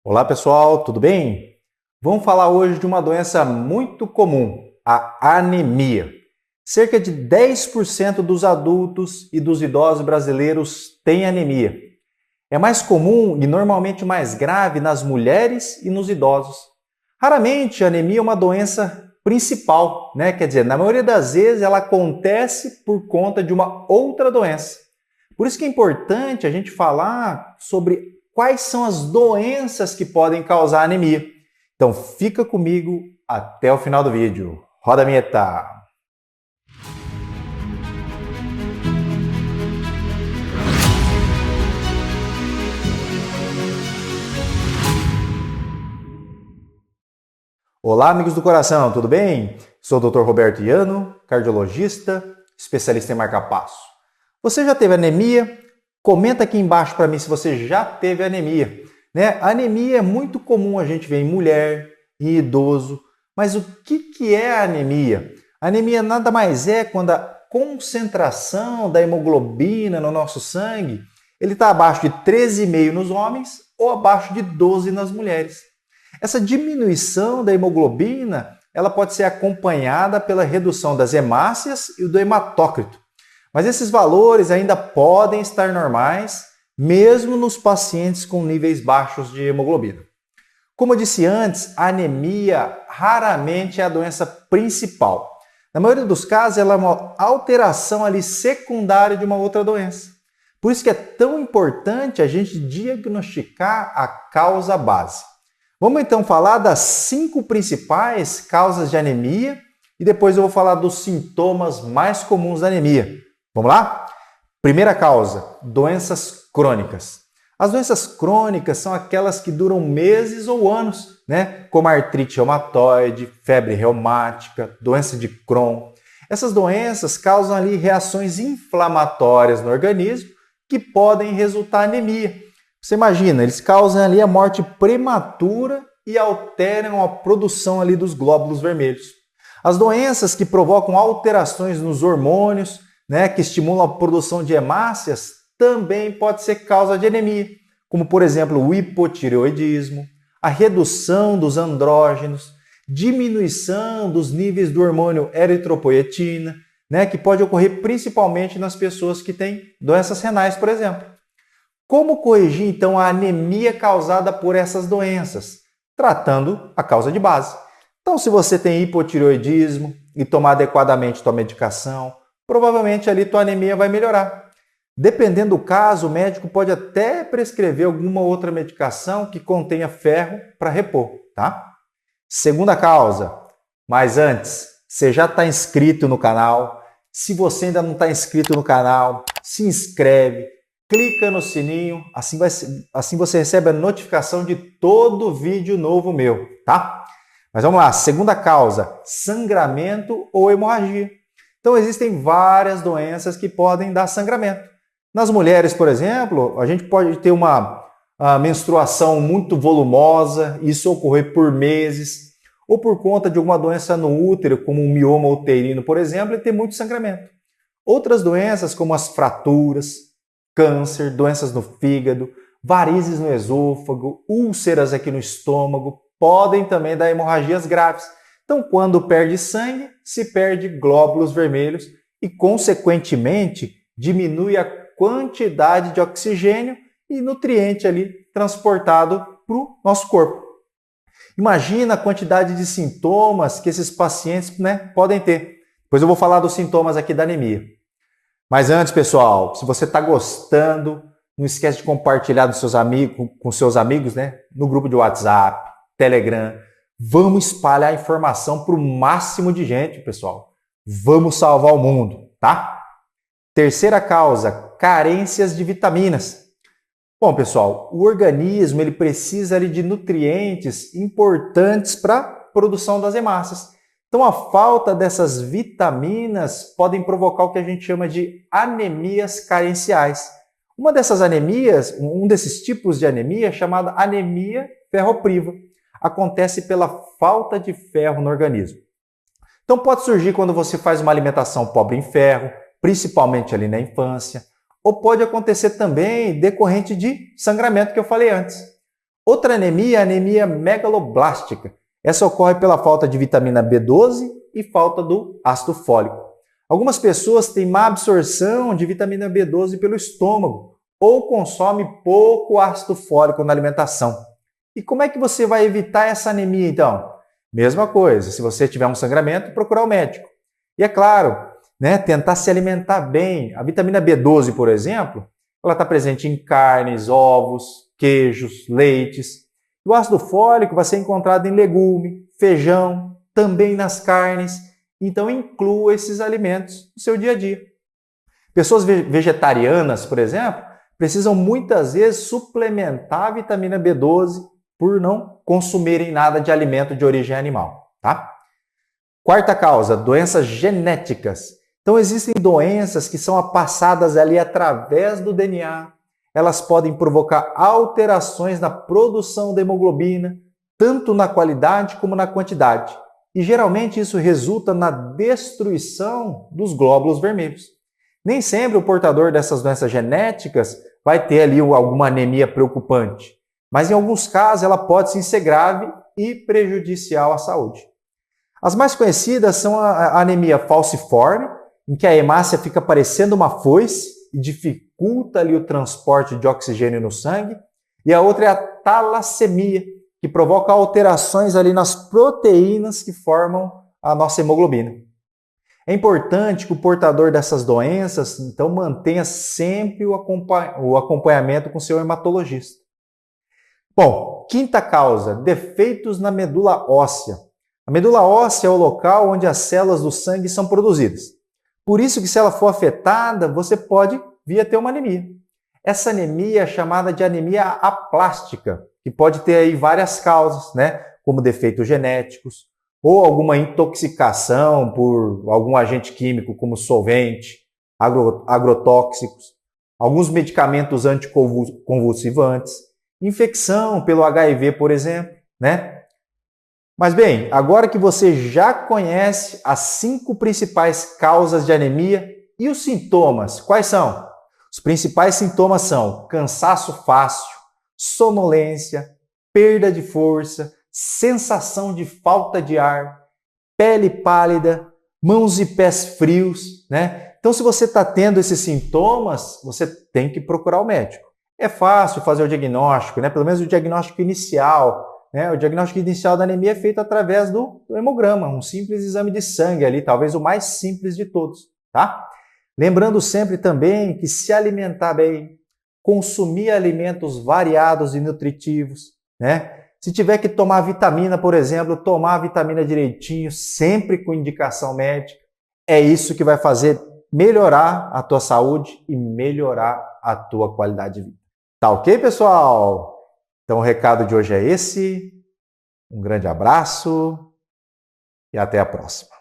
Olá pessoal, tudo bem? Vamos falar hoje de uma doença muito comum, a anemia. Cerca de 10% dos adultos e dos idosos brasileiros têm anemia. É mais comum e normalmente mais grave nas mulheres e nos idosos. Raramente a anemia é uma doença principal, né? Quer dizer, na maioria das vezes ela acontece por conta de uma outra doença. Por isso que é importante a gente falar sobre quais são as doenças que podem causar anemia. Então fica comigo até o final do vídeo. Roda a vinheta! Olá, amigos do coração, tudo bem? Sou o Dr. Roberto Iano, cardiologista, especialista em marca-passo. Você já teve anemia? Comenta aqui embaixo para mim se você já teve anemia. Né? A anemia é muito comum a gente ver em mulher, em idoso, mas o que é a anemia? A anemia nada mais é quando a concentração da hemoglobina no nosso sangue ele está abaixo de 13,5 nos homens ou abaixo de 12 nas mulheres. Essa diminuição da hemoglobina ela pode ser acompanhada pela redução das hemácias e do hematócrito. Mas esses valores ainda podem estar normais, mesmo nos pacientes com níveis baixos de hemoglobina. Como eu disse antes, a anemia raramente é a doença principal. Na maioria dos casos, ela é uma alteração ali secundária de uma outra doença. Por isso que é tão importante a gente diagnosticar a causa base. Vamos então falar das 5 principais causas de anemia e depois eu vou falar dos sintomas mais comuns da anemia. Vamos lá? Primeira causa, doenças crônicas. As doenças crônicas são aquelas que duram meses ou anos, né? Como artrite reumatoide, febre reumática, doença de Crohn. Essas doenças causam ali reações inflamatórias no organismo que podem resultar em anemia. Você imagina, eles causam ali a morte prematura e alteram a produção ali dos glóbulos vermelhos. As doenças que provocam alterações nos hormônios, né, que estimulam a produção de hemácias, também pode ser causa de anemia, como por exemplo o hipotireoidismo, a redução dos andrógenos, diminuição dos níveis do hormônio eritropoietina, né, que pode ocorrer principalmente nas pessoas que têm doenças renais, por exemplo. Como corrigir então a anemia causada por essas doenças? Tratando a causa de base. Então, se você tem hipotireoidismo e tomar adequadamente sua medicação, provavelmente ali tua anemia vai melhorar. Dependendo do caso, o médico pode até prescrever alguma outra medicação que contenha ferro para repor, tá? Segunda causa, mas antes, você já está inscrito no canal? Se você ainda não está inscrito no canal, se inscreve, clica no sininho, assim você recebe a notificação de todo vídeo novo meu, tá? Mas vamos lá, segunda causa, sangramento ou hemorragia. Então, existem várias doenças que podem dar sangramento. Nas mulheres, por exemplo, a gente pode ter uma menstruação muito volumosa, isso ocorrer por meses, ou por conta de alguma doença no útero, como um mioma uterino, por exemplo, e ter muito sangramento. Outras doenças, como as fraturas, câncer, doenças no fígado, varizes no esôfago, úlceras aqui no estômago, podem também dar hemorragias graves. Então, quando perde sangue, se perde glóbulos vermelhos e, consequentemente, diminui a quantidade de oxigênio e nutriente ali transportado para o nosso corpo. Imagina a quantidade de sintomas que esses pacientes, né, podem ter. Depois eu vou falar dos sintomas aqui da anemia. Mas antes, pessoal, se você está gostando, não esquece de compartilhar com seus amigos, né, no grupo de WhatsApp, Telegram. Vamos espalhar a informação para o máximo de gente, pessoal. Vamos salvar o mundo, tá? Terceira causa, carências de vitaminas. Bom, pessoal, o organismo ele precisa ali de nutrientes importantes para a produção das hemácias. Então, a falta dessas vitaminas podem provocar o que a gente chama de anemias carenciais. Uma dessas anemias, um desses tipos de anemia é chamada anemia ferropriva. Acontece pela falta de ferro no organismo. Então pode surgir quando você faz uma alimentação pobre em ferro, principalmente ali na infância, ou pode acontecer também decorrente de sangramento que eu falei antes. Outra anemia é a anemia megaloblástica. Essa ocorre pela falta de vitamina B12 e falta do ácido fólico. Algumas pessoas têm má absorção de vitamina B12 pelo estômago ou consomem pouco ácido fólico na alimentação. E como é que você vai evitar essa anemia, então? Mesma coisa, se você tiver um sangramento, procurar o médico. E é claro, tentar se alimentar bem. A vitamina B12, por exemplo, ela está presente em carnes, ovos, queijos, leites. O ácido fólico vai ser encontrado em legume, feijão, também nas carnes. Então, inclua esses alimentos no seu dia a dia. Pessoas vegetarianas, por exemplo, precisam muitas vezes suplementar a vitamina B12 por não consumirem nada de alimento de origem animal, tá? Quarta causa, doenças genéticas. Então, existem doenças que são passadas ali através do DNA. Elas podem provocar alterações na produção da hemoglobina, tanto na qualidade como na quantidade. E geralmente isso resulta na destruição dos glóbulos vermelhos. Nem sempre o portador dessas doenças genéticas vai ter ali alguma anemia preocupante, mas em alguns casos ela pode sim ser grave e prejudicial à saúde. As mais conhecidas são a anemia falciforme, em que a hemácia fica parecendo uma foice e dificulta ali o transporte de oxigênio no sangue, e a outra é a talassemia, que provoca alterações ali nas proteínas que formam a nossa hemoglobina. É importante que o portador dessas doenças, então, mantenha sempre o acompanhamento com seu hematologista. Bom, quinta causa, defeitos na medula óssea. A medula óssea é o local onde as células do sangue são produzidas. Por isso que se ela for afetada, você pode vir a ter uma anemia. Essa anemia é chamada de anemia aplástica, que pode ter aí várias causas, como defeitos genéticos, ou alguma intoxicação por algum agente químico, como solvente, agrotóxicos, alguns medicamentos anticonvulsivantes, infecção pelo HIV, por exemplo, Mas bem, agora que você já conhece as 5 principais causas de anemia e os sintomas, quais são? Os principais sintomas são cansaço fácil, sonolência, perda de força, sensação de falta de ar, pele pálida, mãos e pés frios, Então, se você está tendo esses sintomas, você tem que procurar o médico. É fácil fazer o diagnóstico, pelo menos o diagnóstico inicial. O diagnóstico inicial da anemia é feito através do hemograma, um simples exame de sangue ali, talvez o mais simples de todos, tá? Lembrando sempre também que se alimentar bem, consumir alimentos variados e nutritivos, Se tiver que tomar vitamina, por exemplo, tomar a vitamina direitinho, sempre com indicação médica, é isso que vai fazer melhorar a tua saúde e melhorar a tua qualidade de vida. Tá ok, pessoal? Então o recado de hoje é esse. Um grande abraço e até a próxima.